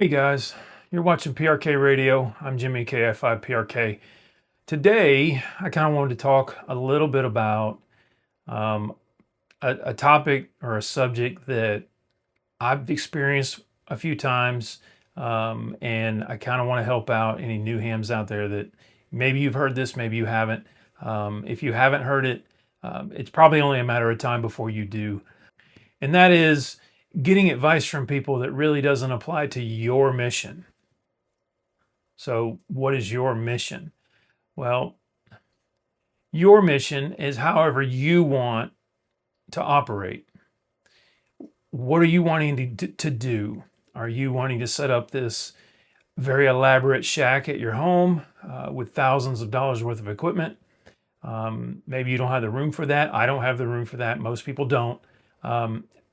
Hey guys, you're watching PRK Radio. I'm Jimmy KI5PRK. Today, I kind of wanted to talk a little bit about um, a topic or a subject that I've experienced a few times, and I kind of want to help out any new hams out there that maybe you've heard this, maybe you haven't. If you haven't heard it, it's probably only a matter of time before you do. And that is getting advice from people that really doesn't apply to your mission. So, what is your mission? Well, your mission is however you want to operate. What are you wanting to do? Are you wanting to set up this very elaborate shack at your home with thousands of dollars worth of equipment? Maybe you don't have the room for that. I don't have the room for that. Most people don't.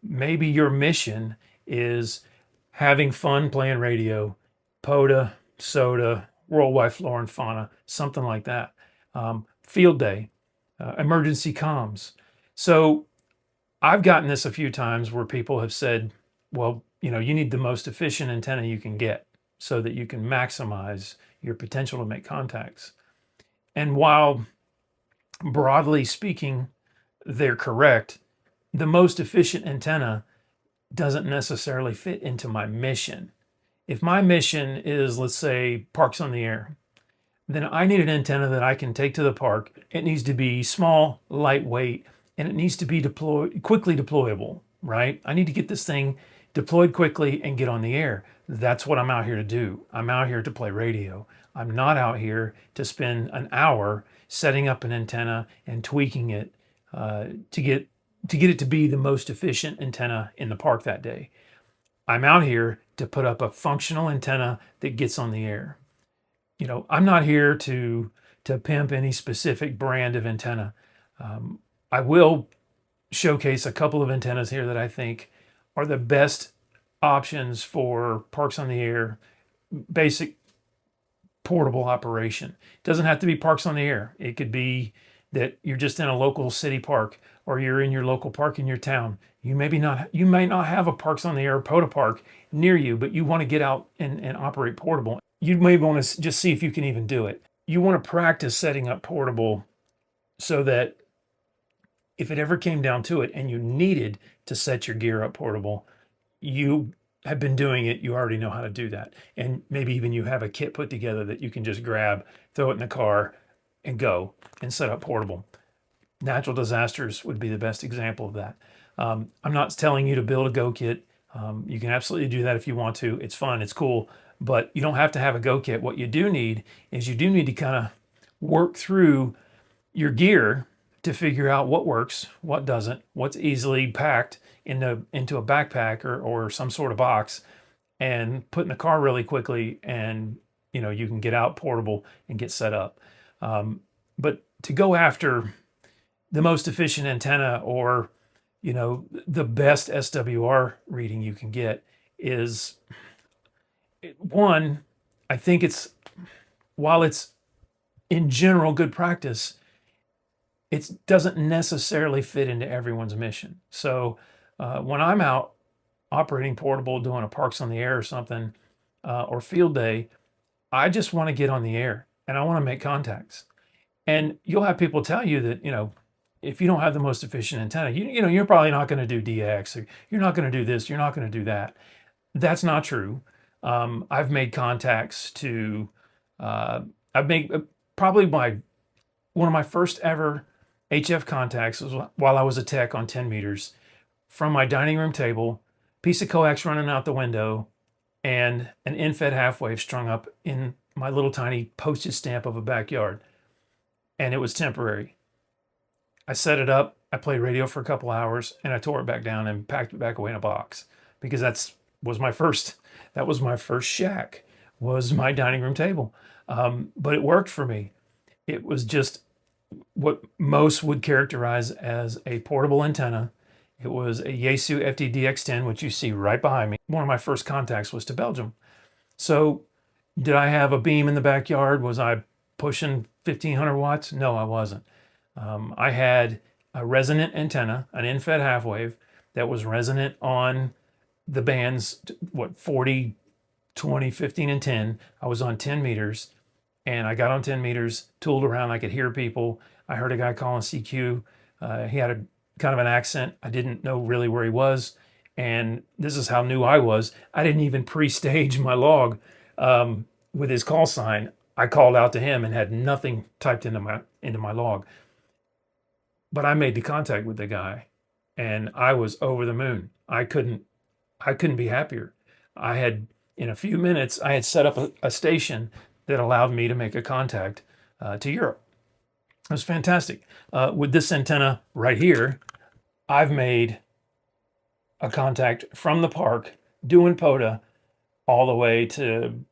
Maybe your mission is having fun playing radio, POTA, soda, worldwide flora and fauna, something like that. Field day, emergency comms. So I've gotten this a few times where people have said, well, you need the most efficient antenna you can get so that you can maximize your potential to make contacts. And while broadly speaking, they're correct, the most efficient antenna doesn't necessarily fit into my mission. If my mission is, let's say, parks on the air, then I need an antenna that I can take to the park. It needs to be small, lightweight, and it needs to be quickly deployable, right? I need to get this thing deployed quickly and get on the air. That's what I'm out here to do. I'm out here to play radio. I'm not out here to spend an hour setting up an antenna and tweaking it to get it to be the most efficient antenna in the park that day. I'm out here to put up a functional antenna that gets on the air. I'm not here to pimp any specific brand of antenna. I will showcase a couple of antennas here that I think are the best options for parks on the air, basic portable operation. It doesn't have to be parks on the air. It could be that you're just in a local city park, or you're in your local park in your town. You might not have a parks on the air POTA park near you, but you want to get out and operate portable. You may want to just see if you can even do it. You want to practice setting up portable so that if it ever came down to it and you needed to set your gear up portable, you have been doing it, you already know how to do that. And maybe even you have a kit put together that you can just grab, throw it in the car, and go and set up portable. Natural disasters would be the best example of that. I'm not telling you to build a Go kit. You can absolutely do that if you want to. It's fun, it's cool, but you don't have to have a Go kit. What you do need is you do need to kind of work through your gear to figure out what works, what doesn't, what's easily packed into a backpack or some sort of box and put in the car really quickly, and you can get out portable and get set up. But to go after the most efficient antenna or the best SWR reading you can get is one. I think while it's in general good practice, it doesn't necessarily fit into everyone's mission. So when I'm out operating portable, doing a parks on the air or something, or field day, I just want to get on the air and I want to make contacts. And you'll have people tell you that, if you don't have the most efficient antenna, you're probably not going to do DX, or you're not going to do this, you're not going to do that. That's not true. I've made contacts I've made probably one of my first ever HF contacts was while I was a tech on 10 meters from my dining room table, piece of coax running out the window, and an in-fed half wave strung up in my little tiny postage stamp of a backyard. And it was temporary. I set it up, I played radio for a couple hours, and I tore it back down and packed it back away in a box because that was my first shack, was my dining room table. But it worked for me. It was just what most would characterize as a portable antenna. It was a Yaesu FTDX10, which you see right behind me. One of my first contacts was to Belgium. So did I have a beam in the backyard? Was I pushing 1500 watts? No, I wasn't. I had a resonant antenna, an in-fed half wave that was resonant on the band's 40, 20, 15, and 10. I was on 10 meters, and I got on 10 meters, tooled around. I could hear people. I heard a guy calling CQ. He had a kind of an accent. I didn't know really where he was. And this is how new I was. I didn't even pre-stage my log with his call sign. I called out to him and had nothing typed into my log. But I made the contact with the guy, and I was over the moon. I couldn't be happier. In a few minutes, I had set up a station that allowed me to make a contact to Europe. It was fantastic. With this antenna right here, I've made a contact from the park doing POTA all the way to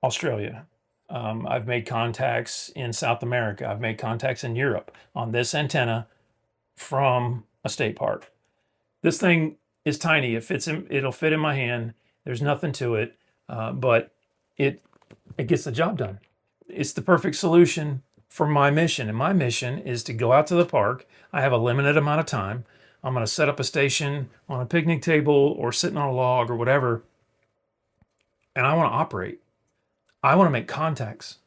Australia. I've made contacts in South America. I've made contacts in Europe on this antenna from a state park. This thing is tiny. It'll fit in my hand. There's nothing to it, but it gets the job done. It's the perfect solution for my mission. And my mission is to go out to the park. I have a limited amount of time. I'm going to set up a station on a picnic table or sitting on a log or whatever. And I want to operate. I want to make contacts.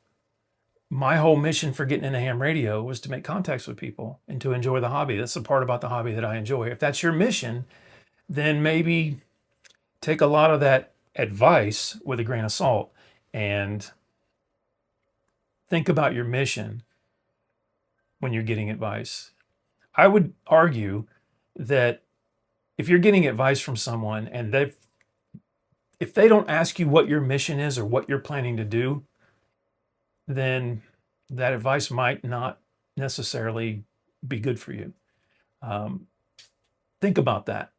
My whole mission for getting into ham radio was to make contacts with people and to enjoy the hobby. That's the part about the hobby that I enjoy. If that's your mission, then maybe take a lot of that advice with a grain of salt and think about your mission when you're getting advice. I would argue that if you're getting advice from someone and if they don't ask you what your mission is or what you're planning to do, then that advice might not necessarily be good for you. Think about that.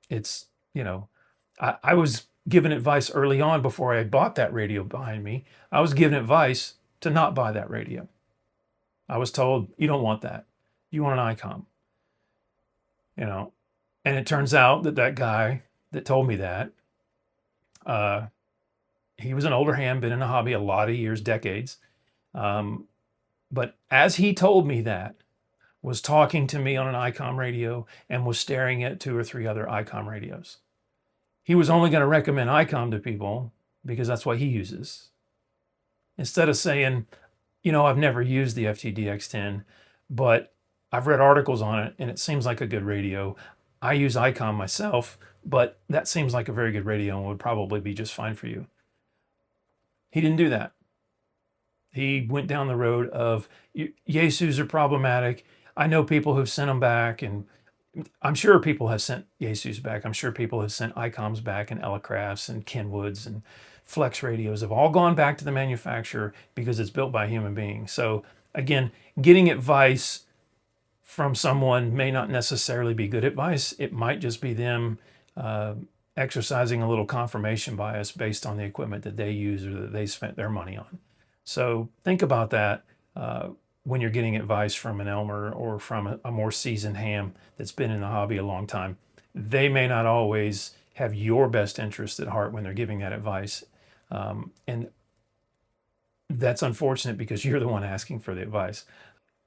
It's, I was given advice early on before I bought that radio behind me. I was given advice to not buy that radio. I was told, you don't want that. You want an ICOM. And it turns out that guy that told me that, he was an older ham, been in the hobby a lot of years, decades. But as he told me that, was talking to me on an ICOM radio and was staring at 2 or 3 other ICOM radios. He was only going to recommend ICOM to people because that's what he uses. Instead of saying, I've never used the FTDX10, but I've read articles on it and it seems like a good radio. I use ICOM myself, but that seems like a very good radio and would probably be just fine for you. He didn't do that. He went down the road of Yaesus are problematic. I know people who've sent them back, and I'm sure people have sent Yaesus back. I'm sure people have sent ICOMs back, and Elecrafts and Kenwoods and Flex radios have all gone back to the manufacturer because it's built by human beings. So again, getting advice from someone may not necessarily be good advice. It might just be them exercising a little confirmation bias based on the equipment that they use or that they spent their money on. So think about that when you're getting advice from an Elmer or from a more seasoned ham that's been in the hobby a long time. They may not always have your best interest at heart when they're giving that advice. And that's unfortunate because you're the one asking for the advice.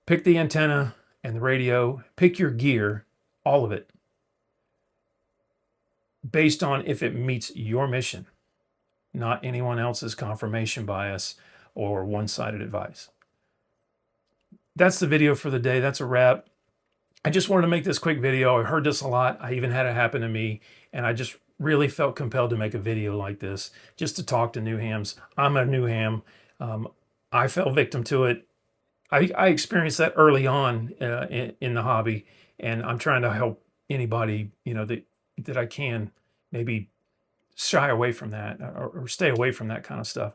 Pick the antenna and the radio, pick your gear, all of it, based on if it meets your mission, not anyone else's confirmation bias or one-sided advice. That's the video for the day. That's a wrap. I just wanted to make this quick video. I heard this a lot. I even had it happen to me, and I just really felt compelled to make a video like this just to talk to new hams. I'm a new ham. I fell victim to it. I experienced that early on in the hobby, and I'm trying to help anybody that I can maybe shy away from that or stay away from that kind of stuff.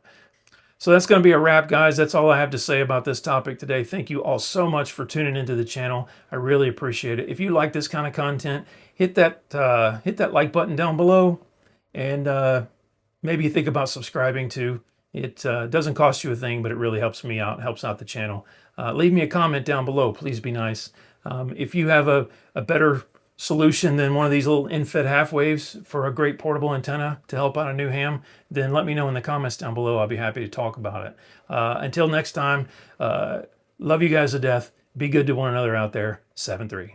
So that's going to be a wrap, guys. That's all I have to say about this topic today. Thank you all so much for tuning into the channel. I really appreciate it. If you like this kind of content, hit that like button down below, and maybe think about subscribing too. It doesn't cost you a thing, but it really helps me out, helps out the channel. Leave me a comment down below. Please be nice. If you have a better solution than one of these little in-fed half waves for a great portable antenna to help out a new ham, then let me know in the comments down below. I'll be happy to talk about it. Until next time, love you guys to death. Be good to one another out there. 7-3.